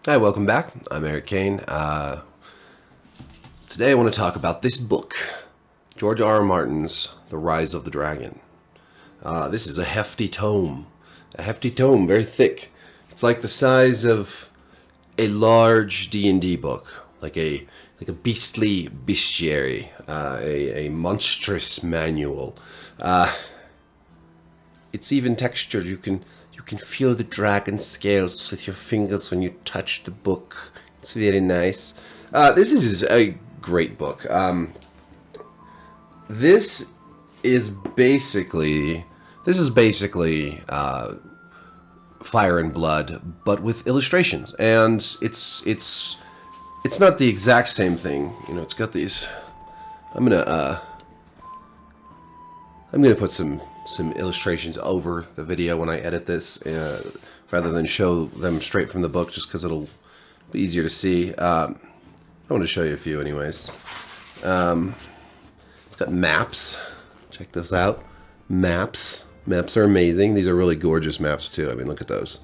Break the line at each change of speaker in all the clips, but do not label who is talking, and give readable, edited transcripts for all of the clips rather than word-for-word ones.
Hi, welcome back. I'm Eric Kane. Today I want to talk about this book, George R.R. Martin's The Rise of the Dragon. This is a hefty tome. Very thick. It's like the size of a large D&D book, like a beastly bestiary, a monstrous manual. It's even textured. You can feel the dragon scales with your fingers when you touch the book. It's very nice. This is a great book. This is basically Fire and Blood, but with illustrations, and it's not the exact same thing. You know, it's got these. I'm gonna put some illustrations over the video when I edit this, rather than show them straight from the book, just because it'll be easier to see. I want to show you a few anyways. It's got maps. Check this out. Maps. Maps are amazing. These are really gorgeous maps too. I mean, look at those.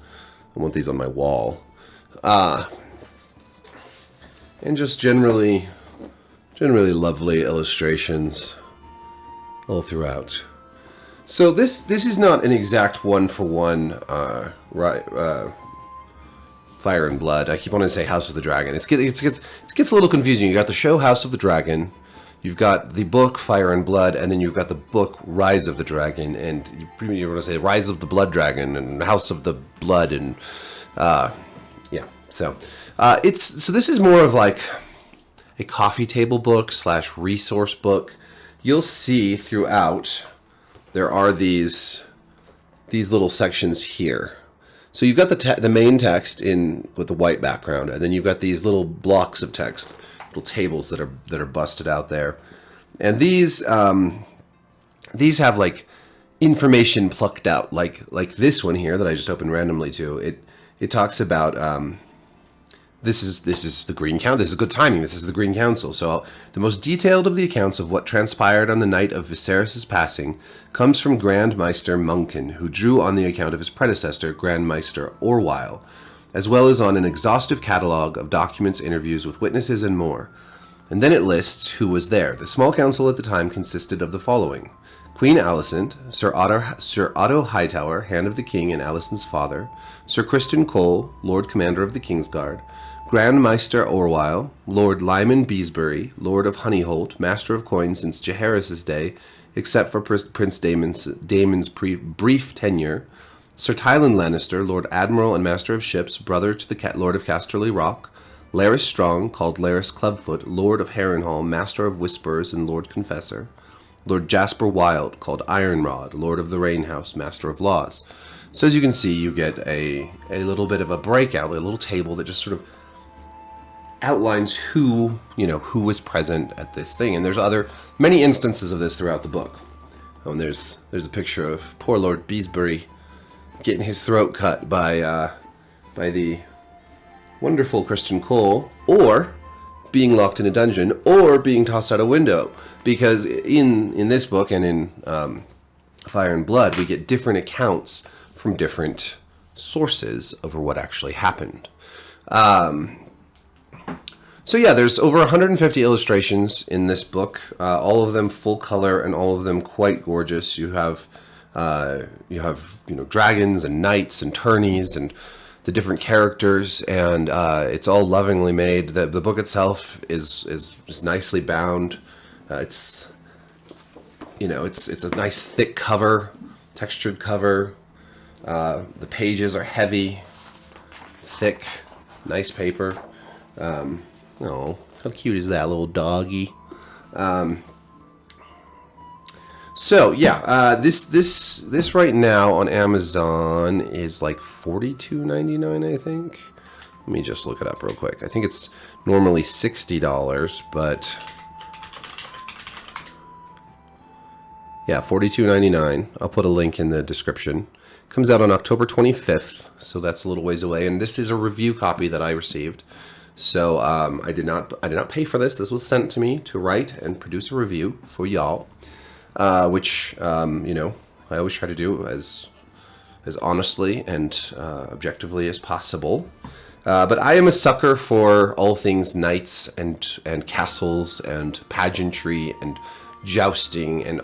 I want these on my wall. And just generally lovely illustrations all throughout. So this is not an exact one-for-one Fire and Blood. I keep wanting to say House of the Dragon. It gets a little confusing. You got the show House of the Dragon, you've got the book Fire and Blood, and then you've got the book Rise of the Dragon, and you want to say Rise of the Blood Dragon and House of the Blood, and yeah. So this is more of like a coffee table book / resource book. You'll see throughout there are these little sections here. So you've got the main text with the white background, and then you've got these little blocks of text, little tables that are busted out there, and these have like information plucked out, like this one here that I just opened randomly to. It talks about this is the Green Council. This is good timing. This is the Green Council. So the most detailed of the accounts of what transpired on the night of Viserys' passing comes from Grand Maester Munkin, who drew on the account of his predecessor, Grand Maester Orwyle, as well as on an exhaustive catalogue of documents, interviews with witnesses, and more. And then it lists who was there. The small council at the time consisted of the following: Queen Alicent, Sir Otto Hightower, Hand of the King and Alicent's father, Sir Criston Cole, Lord Commander of the Kingsguard, Grand Maester Orwyle, Lord Lyman Beesbury, Lord of Honeyholt, Master of Coin since Jaehaerys' day, except for Prince Daemon's brief tenure, Sir Tyland Lannister, Lord Admiral and Master of Ships, brother to the Lord of Casterly Rock, Larys Strong, called Larys Clubfoot, Lord of Harrenhal, Master of Whisperers and Lord Confessor, Lord Jasper Wilde, called Ironrod, Lord of the Rainhouse, Master of Laws. So as you can see, you get a little bit of a breakout, a little table that just sort of outlines who was present at this thing. And there's many instances of this throughout the book. Oh, and there's a picture of poor Lord Beesbury getting his throat cut by the wonderful Criston Cole, or being locked in a dungeon, or being tossed out a window. Because in this book and in Fire and Blood, we get different accounts from different sources over what actually happened. So yeah, there's over 150 illustrations in this book, all of them full color and all of them quite gorgeous. You have dragons and knights and tourneys and the different characters, and it's all lovingly made. The book itself is just nicely bound. It's a nice thick cover, textured cover. The pages are heavy, thick, nice paper. Oh, how cute is that little doggy? So yeah, this right now on Amazon is like $42.99, I think. Let me just look it up real quick. I think it's normally $60, but yeah, $42.99. I'll put a link in the description. Comes out on October 25th, so that's a little ways away. And this is a review copy that I received. So I did not pay for this. This was sent to me to write and produce a review for y'all, which I always try to do as honestly and objectively as possible. But I am a sucker for all things knights and castles and pageantry and jousting and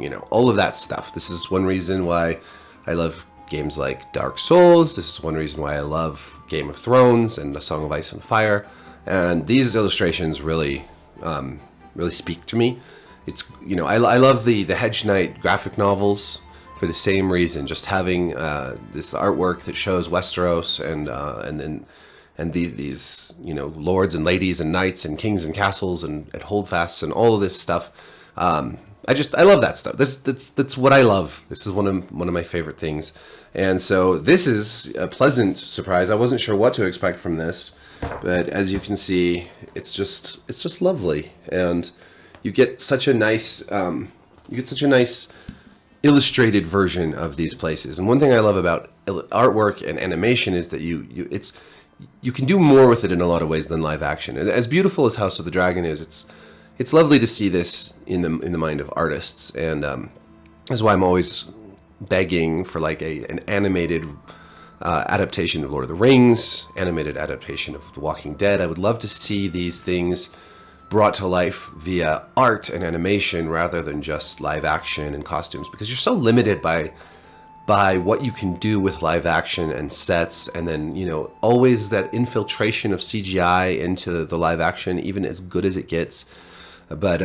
you know, all of that stuff. This is one reason why I love games like Dark Souls. This is one reason why I love Game of Thrones and A Song of Ice and Fire. And these illustrations really really speak to me. It's, you know, I love the Hedge Knight graphic novels for the same reason. Just having this artwork that shows Westeros and these, you know, lords and ladies and knights and kings and castles and holdfasts and all of this stuff. I love that stuff. That's what I love. This is one of my favorite things. And so this is a pleasant surprise. I wasn't sure what to expect from this, but as you can see, it's just lovely, and you get such a nice illustrated version of these places. And one thing I love about artwork and animation is that you can do more with it in a lot of ways than live action. As beautiful as House of the Dragon is, it's lovely to see this in the mind of artists, and that's why I'm always begging for like an animated adaptation of Lord of the Rings, animated adaptation of The Walking Dead. I would love to see these things brought to life via art and animation rather than just live action and costumes, because you're so limited by what you can do with live action and sets, and then, you know, always that infiltration of CGI into the live action, even as good as it gets. But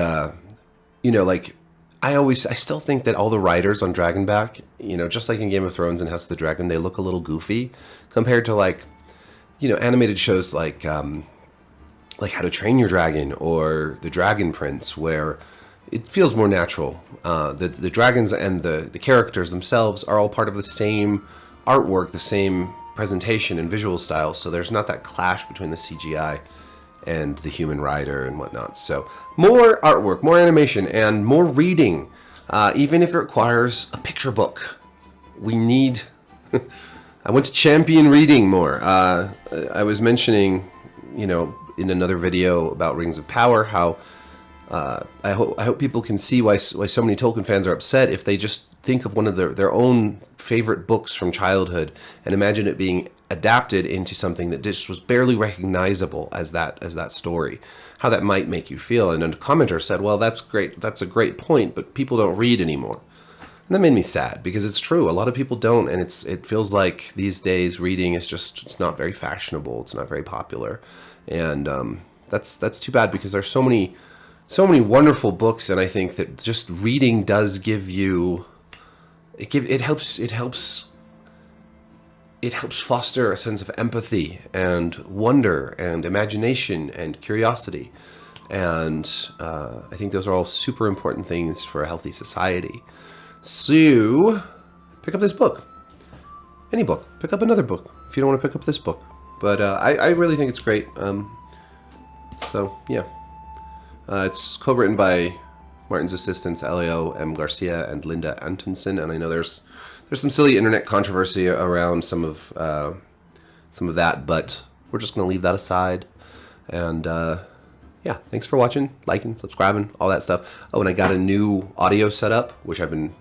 you know, like I still think that all the writers on Dragonback, you know, just like in Game of Thrones and House of the Dragon, they look a little goofy compared to, like, you know, animated shows like How to Train Your Dragon or The Dragon Prince, where it feels more natural. The dragons and the characters themselves are all part of the same artwork, the same presentation and visual style, so there's not that clash between the CGI and the human rider and whatnot. So more artwork, more animation, and more reading, even if it requires a picture book. We need... I want to champion reading more. I was mentioning, you know, in another video about Rings of Power, how I hope people can see why so many Tolkien fans are upset if they just think of one of their own favorite books from childhood and imagine it being adapted into something that just was barely recognizable as that story. How that might make you feel. And a commenter said, well, that's great. That's a great point, but people don't read anymore. And that made me sad, because it's true. A lot of people don't, and it feels like these days reading is it's not very fashionable. It's not very popular. And that's too bad, because there's so many wonderful books, and I think that just reading does give you it helps foster a sense of empathy and wonder and imagination and curiosity, and I think those are all super important things for a healthy society. So pick up this book, any book. Pick up another book if you don't want to pick up this book. But I really think it's great. So yeah. It's co-written by Martin's assistants Elio M. Garcia and Linda Antonsson, and I know there's some silly internet controversy around some of that, but we're just going to leave that aside. And yeah, thanks for watching, liking, subscribing, all that stuff. Oh, and I got a new audio setup, which I've been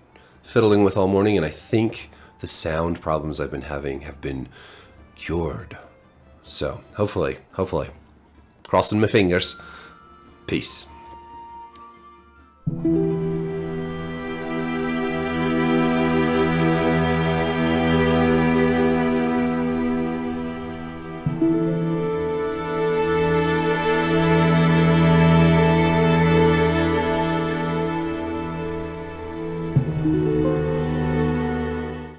fiddling with all morning, and I think the sound problems I've been having have been cured. So hopefully, crossing my fingers. Peace.